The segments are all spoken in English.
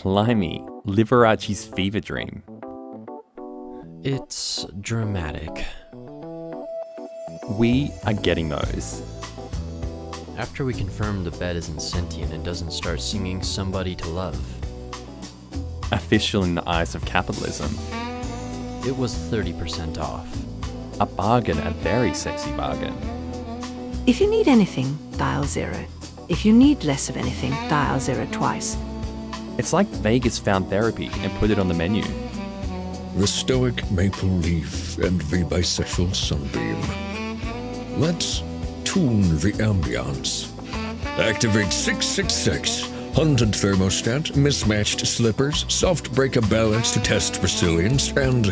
Blimey, Liberace's fever dream. It's dramatic. We are getting those. After we confirm the bed isn't sentient and doesn't start singing Somebody to Love. Official in the eyes of capitalism. It was 30% off. A bargain, a very sexy bargain. If you need anything, dial 0. If you need less of anything, dial 0 twice. It's like Vegas found therapy and put it on the menu. The stoic maple leaf and the bisexual sunbeam. Let's tune the ambiance. Activate 666. Haunted thermostat, mismatched slippers, soft breakup ballads to test resilience, and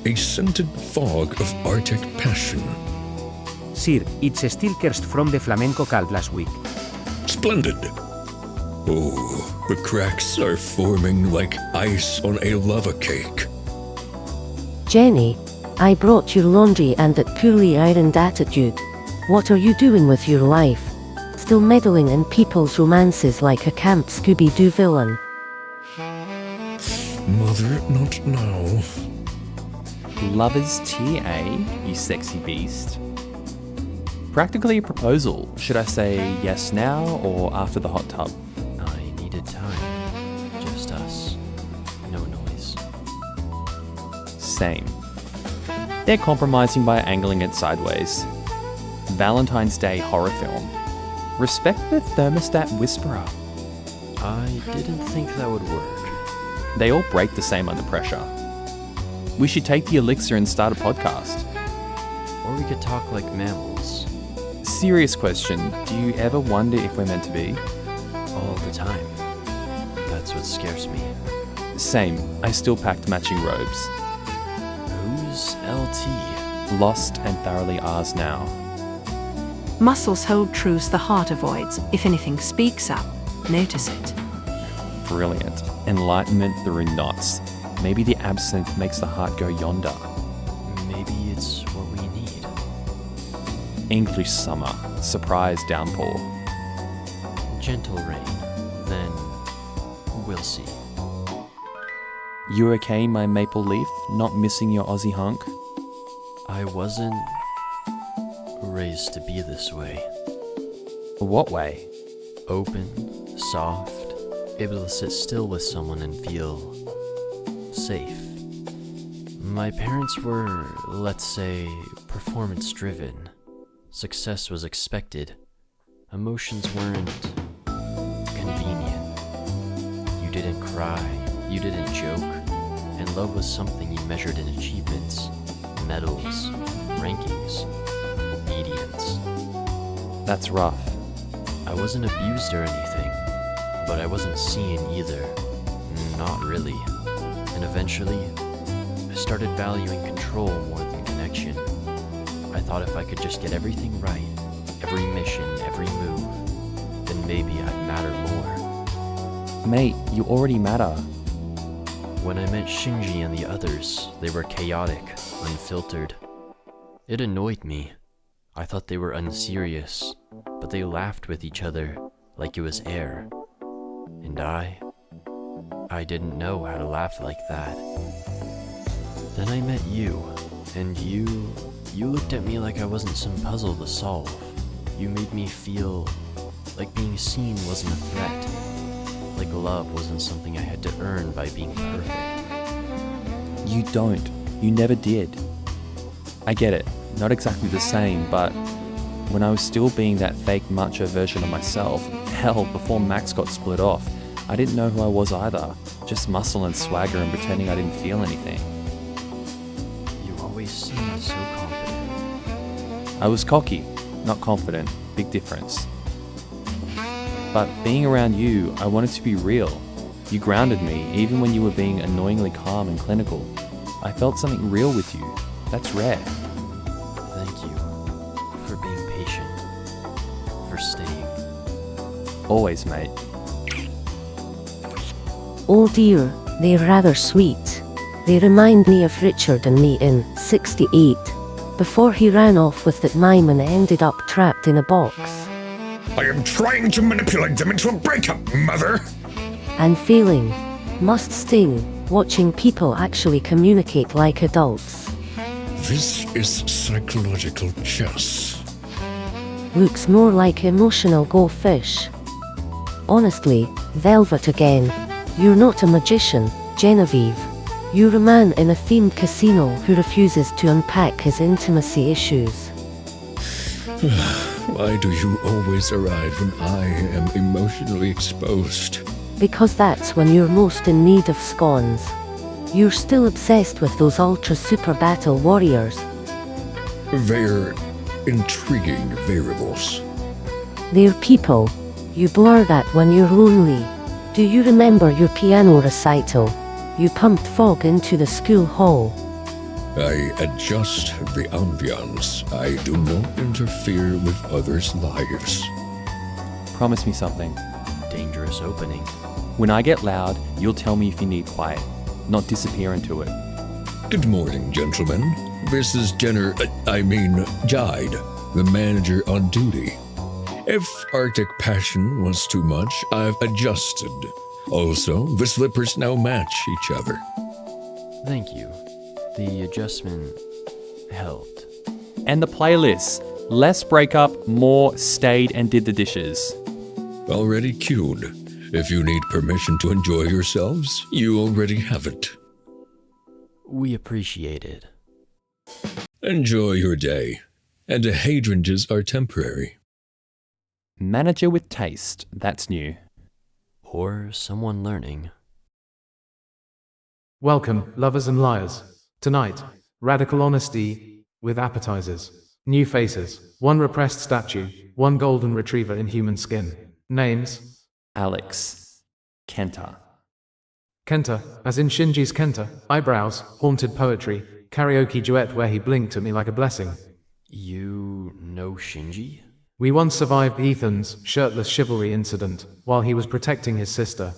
a scented fog of Arctic passion. Sir, it's still cursed from the flamenco calv last week. Splendid. Oh, the cracks are forming like ice on a lava cake. Jenny, I brought your laundry and that poorly ironed attitude. What are you doing with your life? Still meddling in people's romances like a Camp Scooby-Doo villain. Mother, not now. Lover's TA, you sexy beast. Practically a proposal. Should I say yes now or after the hot tub? I needed time. Just us. No noise. Same. They're compromising by angling it sideways. Valentine's Day horror film. Respect the thermostat whisperer. I didn't think that would work. They all break the same under pressure. We should take the elixir and start a podcast. Or we could talk like mammals. Serious question, do you ever wonder if we're meant to be? All the time. That's what scares me. Same, I still packed matching robes. Who's LT? Lost and thoroughly ours now. Muscles hold truths the heart avoids. If anything speaks up, notice it. Brilliant. Enlightenment through knots. Maybe the absinthe makes the heart go yonder. Maybe it's what we need. English summer. Surprise downpour. Gentle rain. Then we'll see. You okay, my maple leaf? Not missing your Aussie hunk? I wasn't raised to be this way. What way? Open, soft, able to sit still with someone and feel safe. My parents were, let's say, performance-driven. Success was expected. Emotions weren't convenient. You didn't cry, you didn't joke, and love was something you measured in achievements, medals, rankings, obedience. That's rough. I wasn't abused or anything, but I wasn't seen either. Not really. And eventually, I started valuing control more than connection. I thought if I could just get everything right, every mission, every move, then maybe I'd matter more. Mate, you already matter. When I met Shinji and the others, they were chaotic, unfiltered. It annoyed me. I thought they were unserious, but they laughed with each other like it was air. And I didn't know how to laugh like that. Then I met you, and you looked at me like I wasn't some puzzle to solve. You made me feel like being seen wasn't a threat, like love wasn't something I had to earn by being perfect. You don't. You never did. I get it. Not exactly the same, but when I was still being that fake macho version of myself, hell, before Max got split off, I didn't know who I was either. Just muscle and swagger and pretending I didn't feel anything. You always seemed so confident. I was cocky, not confident. Big difference. But being around you, I wanted to be real. You grounded me, even when you were being annoyingly calm and clinical. I felt something real with you. That's rare. Thank you for being patient, for staying. Always, mate. Oh dear, they're rather sweet. They remind me of Richard and me in 68, before he ran off with that mime and ended up trapped in a box. I am trying to manipulate them into a breakup, Mother! And failing. Must sting, watching people actually communicate like adults. This is psychological chess. Looks more like emotional goldfish. Honestly, Velvet again. You're not a magician, Genevieve. You're a man in a themed casino who refuses to unpack his intimacy issues. Why do you always arrive when I am emotionally exposed? Because that's when you're most in need of scones. You're still obsessed with those ultra super battle warriors. They're intriguing variables. They're people. You blur that when you're lonely. Do you remember your piano recital? You pumped fog into the school hall. I adjust the ambiance. I do not interfere with others' lives. Promise me something. Dangerous opening. When I get loud, you'll tell me if you need quiet, not disappear into it. Good morning, gentlemen. This is Jide, the manager on duty. If Arctic Passion was too much, I've adjusted. Also, the slippers now match each other. Thank you. The adjustment helped. And the playlist. Less breakup, more stayed and did the dishes. Already queued. If you need permission to enjoy yourselves, you already have it. We appreciate it. Enjoy your day. And the hydrangeas are temporary. Manager with taste. That's new. Or someone learning. Welcome, lovers and liars. Tonight, radical honesty with appetizers. New faces. One repressed statue. One golden retriever in human skin. Names: Alex. Kenta. Kenta, as in Shinji's Kenta. Eyebrows, haunted poetry. Karaoke duet where he blinked at me like a blessing. You know Shinji? We once survived Ethan's shirtless chivalry incident while he was protecting his sister.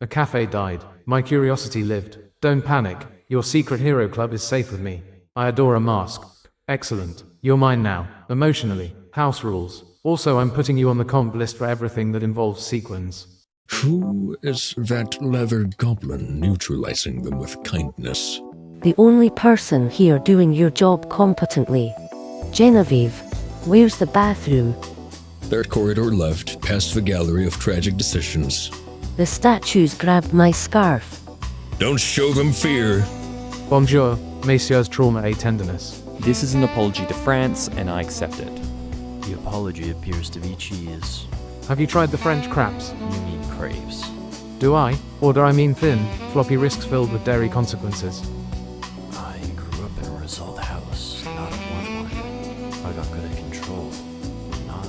A cafe died. My curiosity lived. Don't panic. Your secret hero club is safe with me. I adore a mask. Excellent. You're mine now. Emotionally. House rules. Also, I'm putting you on the comp list for everything that involves sequins. Who is that leather goblin neutralizing them with kindness? The only person here doing your job competently. Genevieve, where's the bathroom? Third corridor left, past the gallery of tragic decisions. The statues grabbed my scarf. Don't show them fear. Bonjour, messieurs trauma et tenderness. This is an apology to France, and I accept it. The apology appears to be cheese. Have you tried the French crepes? You mean crepes. Do I? Or do I mean thin, floppy risks filled with dairy consequences? I grew up in a result house, not a 1-1. I got good at control, not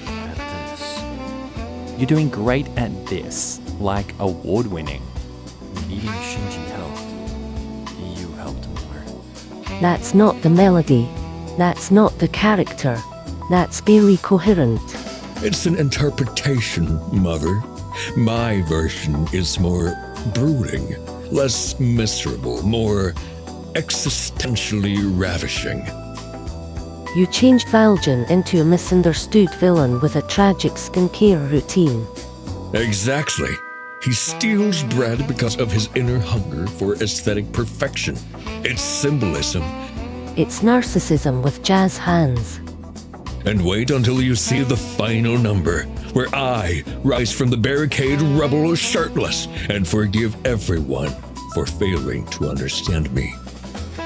at this. You're doing great at this, like award-winning. Meeting Shinji helped. You helped more. That's not the melody. That's not the character. That's barely coherent. It's an interpretation, Mother. My version is more brooding, less miserable, more existentially ravishing. You changed Valjean into a misunderstood villain with a tragic skincare routine. Exactly. He steals bread because of his inner hunger for aesthetic perfection. It's symbolism. It's narcissism with jazz hands. And wait until you see the final number, where I rise from the barricade rubble shirtless and forgive everyone for failing to understand me.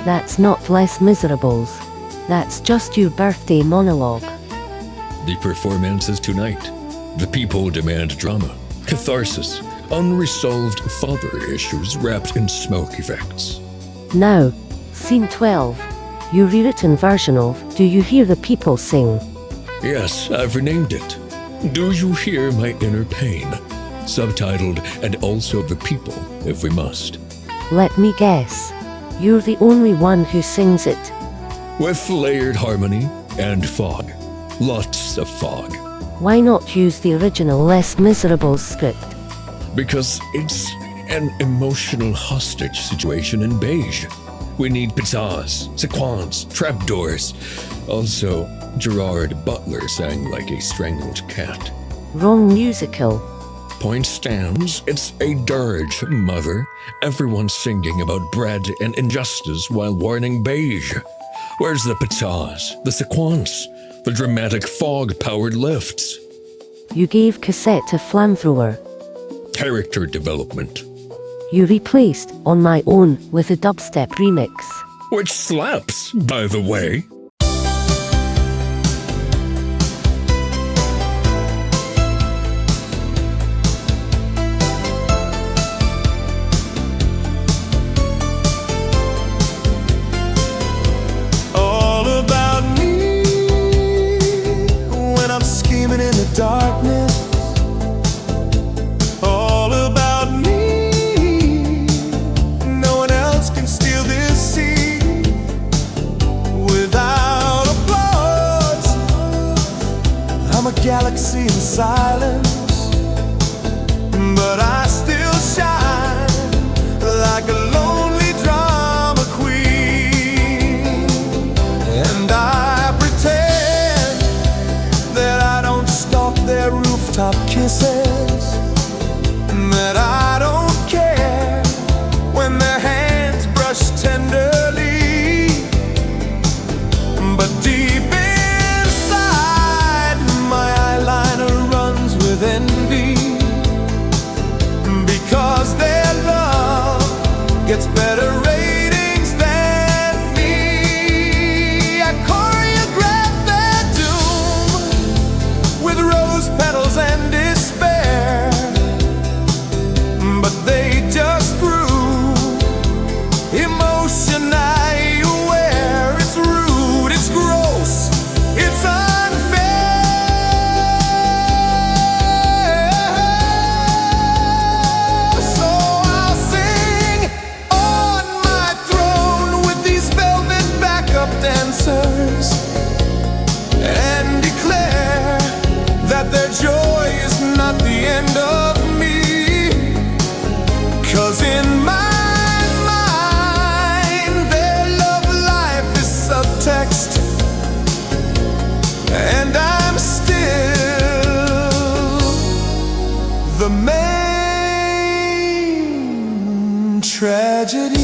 That's not Les Miserables. That's just your birthday monologue. The performance is tonight. The people demand drama, catharsis, unresolved father issues wrapped in smoke effects. Now, scene 12. Your rewritten version of Do You Hear the People Sing? Yes, I've renamed it. Do You Hear My Inner Pain? Subtitled, And Also the People, if we must. Let me guess. You're the only one who sings it. With layered harmony and fog. Lots of fog. Why not use the original Les Miserables script? Because it's an emotional hostage situation in beige. We need pizzazz, sequins, trapdoors. Also, Gerard Butler sang like a strangled cat. Wrong musical. point stands. It's a dirge, mother. Everyone's singing about bread and injustice while warning beige. Where's the pizzazz, the sequence, the dramatic fog-powered lifts? You gave Cassette a flamethrower. Character development. You replaced On My Own with a dubstep remix. Which slaps, by the way. All about me when I'm scheming in the darkness. All about me. No one else can steal this scene without applause. I'm a galaxy in silence, but I still shine like a lonely drama queen. And I pretend that I don't stalk their rooftop kisses, that I don't care when their hands brush tenderly. But deep inside, my eyeliner runs with envy, because their love gets better ratings than me. I choreograph their doom with rose petals and despair, but they just grew. Emotion I wear, it's rude, it's gross, it's unfair. So I'll sing on my throne with these velvet backup dancers and declare that their joy is not the end of me. 'Cause in my mind, their love life is subtext, and I'm still the main tragedy.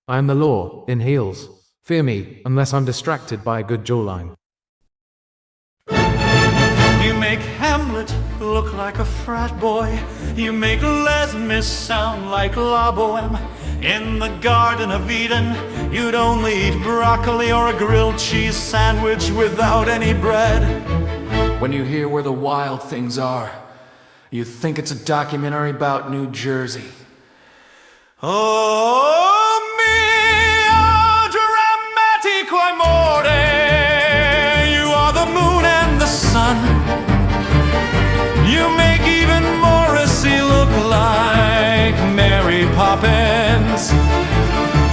I am the law, in heels. Fear me, unless I'm distracted by a good jawline. You make Hamlet look like a frat boy. You make Les Mis sound like La Boheme. In the Garden of Eden, you'd only eat broccoli or a grilled cheese sandwich without any bread. When you hear where the wild things are, you think it's a documentary about New Jersey. Oh, mio drammatico amore, you are the moon and the sun. You make even Morrissey look like Mary Poppins.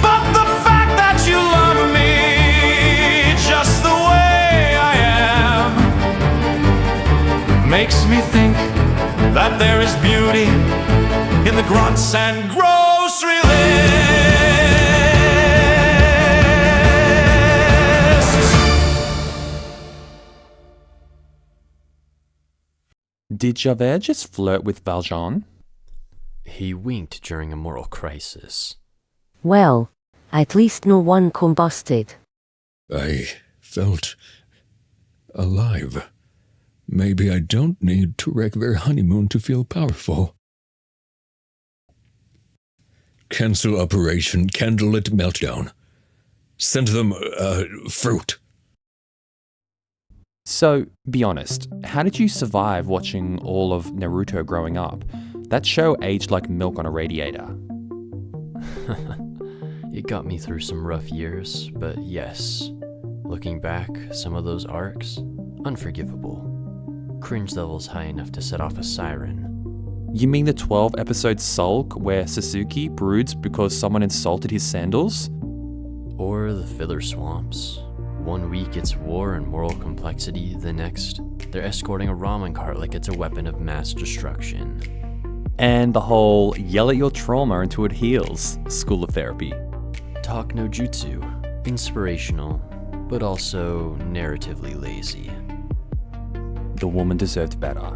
But the fact that you love me just the way I am makes me think that there is beauty in the grunts and grocery lists. Did Javert just flirt with Valjean? He winked during a moral crisis. Well, at least no one combusted. I felt alive. Maybe I don't need to wreck their honeymoon to feel powerful. Cancel Operation Candlelit Meltdown. Send them, fruit. So, be honest, how did you survive watching all of Naruto growing up? That show aged like milk on a radiator. It got me through some rough years, but yes, looking back, some of those arcs, unforgivable. Cringe levels high enough to set off a siren. You mean the 12-episode Sulk where Sasuke broods because someone insulted his sandals? Or the filler swamps. One week it's war and moral complexity, the next, they're escorting a ramen cart like it's a weapon of mass destruction. And the whole yell at your trauma until it heals school of therapy. Talk no jutsu, inspirational, but also narratively lazy. The woman deserved better.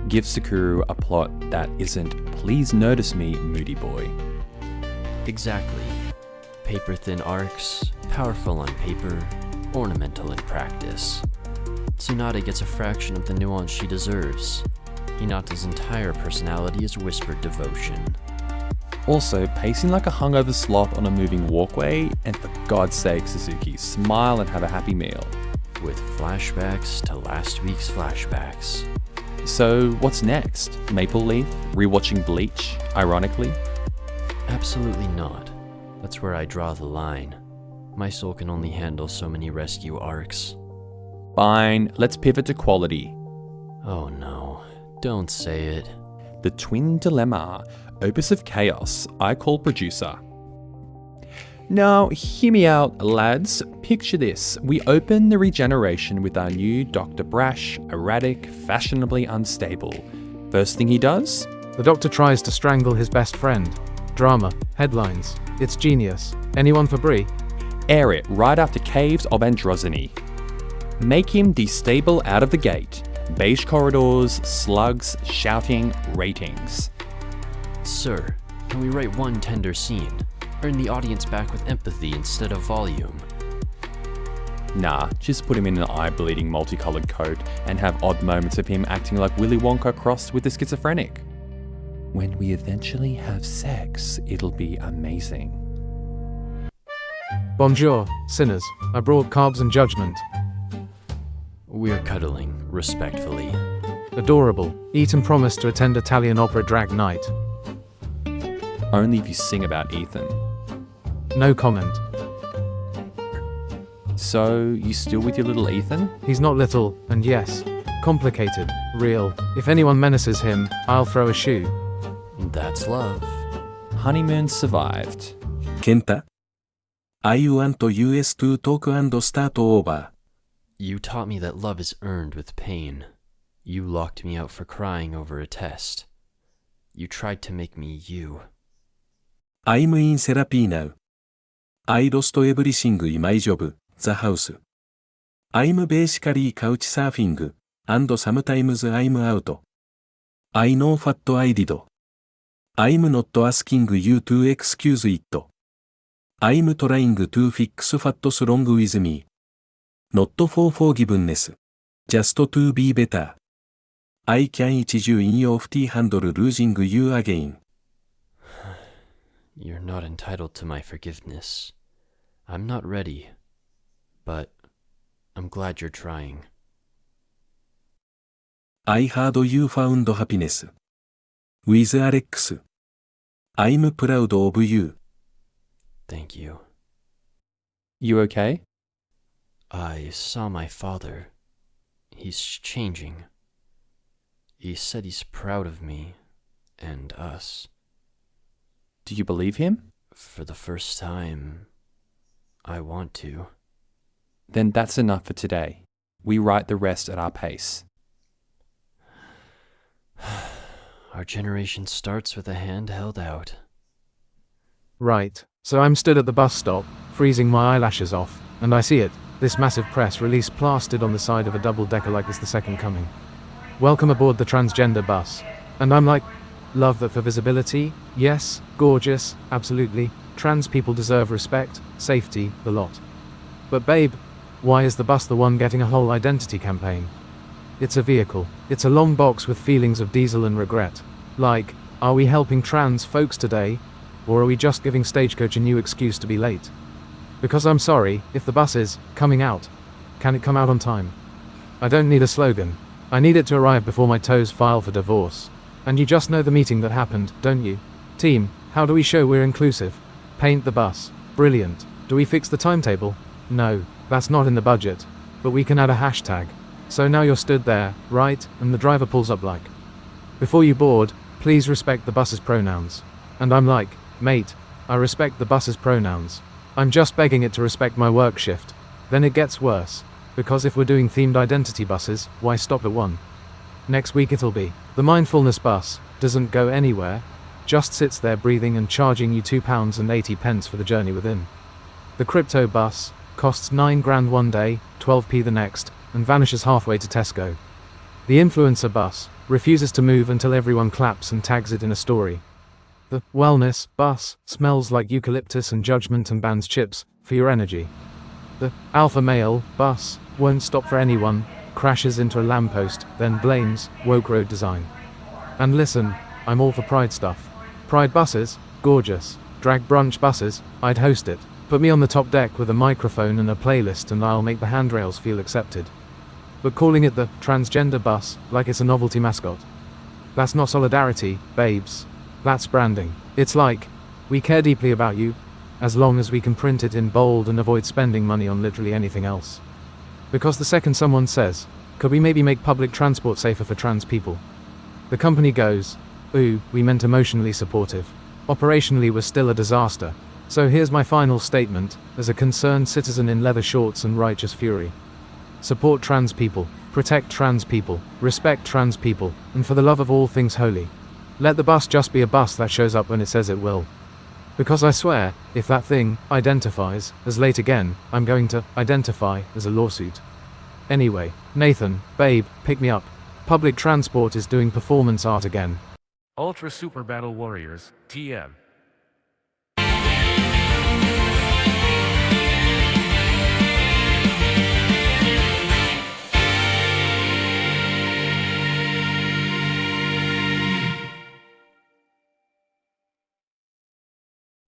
Give Sakura a plot that isn't please notice me, moody boy. Exactly. Paper-thin arcs, powerful on paper, ornamental in practice. Tsunade gets a fraction of the nuance she deserves. Hinata's entire personality is whispered devotion. Also, pacing like a hungover sloth on a moving walkway, and for God's sake, Suzuki, smile and have a happy meal. With flashbacks to last week's flashbacks. So, what's next? Maple Leaf? Rewatching Bleach, ironically? Absolutely not. That's where I draw the line. My soul can only handle so many rescue arcs. Fine, let's pivot to quality. Oh no, don't say it. The Twin Dilemma, Opus of Chaos, I call producer. Now, hear me out, lads. Picture this. We open the regeneration with our new Dr. Brash, erratic, fashionably unstable. First thing he does? The Doctor tries to strangle his best friend. Drama, headlines. It's genius. Anyone for Brie? Air it right after Caves of Androzyne. Make him destable out of the gate. Beige corridors, slugs, shouting, ratings. Sir, can we write one tender scene? Earn the audience back with empathy instead of volume. Nah, just put him in an eye-bleeding multicolored coat and have odd moments of him acting like Willy Wonka crossed with a schizophrenic. When we eventually have sex, it'll be amazing. Bonjour, sinners. I brought carbs and judgment. We're cuddling, respectfully. Adorable. Eat and promise to attend Italian opera drag night. Only if you sing about Ethan. No comment. So, you still with your little Ethan? He's not little, and yes, complicated, real. If anyone menaces him, I'll throw a shoe. That's love. Honeymoon survived. Kenta, I want us to talk and start over. You taught me that love is earned with pain. You locked me out for crying over a test. You tried to make me you. I'm in therapy now. I lost everything in my job, the house. I'm basically couch surfing, and sometimes I'm out. I know what I did. I'm not asking you to excuse it. I'm trying to fix what's wrong with me. Not for forgiveness. Just to be better. I can teach you in your handle losing you again. You're not entitled to my forgiveness. I'm not ready. But I'm glad you're trying. I heard you found happiness. With Alex. I'm proud of you. Thank you. You okay? I saw my father. He's changing. He said he's proud of me and us. Do you believe him? For the first time, I want to. Then that's enough for today. We write the rest at our pace. Our generation starts with a hand held out. Right, so I'm stood at the bus stop, freezing my eyelashes off, and I see it, this massive press release plastered on the side of a double-decker like it's the second coming. Welcome aboard the transgender bus. And I'm like, love that for visibility, yes, gorgeous, absolutely, trans people deserve respect, safety, the lot. But babe, why is the bus the one getting a whole identity campaign? It's a vehicle. It's a long box with feelings of diesel and regret. Like, are we helping trans folks today? Or are we just giving Stagecoach a new excuse to be late? Because I'm sorry, if the bus is coming out, can it come out on time? I don't need a slogan. I need it to arrive before my toes file for divorce. And you just know the meeting that happened, don't you? Team, how do we show we're inclusive? Paint the bus. Brilliant. Do we fix the timetable? No, that's not in the budget. But we can add a hashtag. So now you're stood there, right, and the driver pulls up like, before you board, please respect the bus's pronouns. And I'm like, mate, I respect the bus's pronouns. I'm just begging it to respect my work shift. Then it gets worse. Because if we're doing themed identity buses, why stop at one? Next week it'll be, the mindfulness bus, doesn't go anywhere, just sits there breathing and charging you £2.80 for the journey within. The crypto bus costs 9 grand one day, 12p the next, and vanishes halfway to Tesco. The influencer bus refuses to move until everyone claps and tags it in a story. The wellness bus smells like eucalyptus and judgment and bans chips for your energy. The alpha male bus won't stop for anyone, crashes into a lamppost, then blames woke road design. And listen, I'm all for pride stuff. Pride buses, gorgeous. Drag brunch buses, I'd host it. Put me on the top deck with a microphone and a playlist and I'll make the handrails feel accepted. But calling it the transgender bus like it's a novelty mascot, that's not solidarity, babes. That's branding. It's like, we care deeply about you, as long as we can print it in bold and avoid spending money on literally anything else. Because the second someone says, could we maybe make public transport safer for trans people? The company goes, ooh, we meant emotionally supportive. Operationally we're still a disaster. So here's my final statement, as a concerned citizen in leather shorts and righteous fury. Support trans people, protect trans people, respect trans people, and for the love of all things holy, let the bus just be a bus that shows up when it says it will. Because I swear, if that thing identifies as late again, I'm going to identify as a lawsuit. Anyway, Nathan, babe, pick me up. Public transport is doing performance art again. Ultra Super Battle Warriors, TM.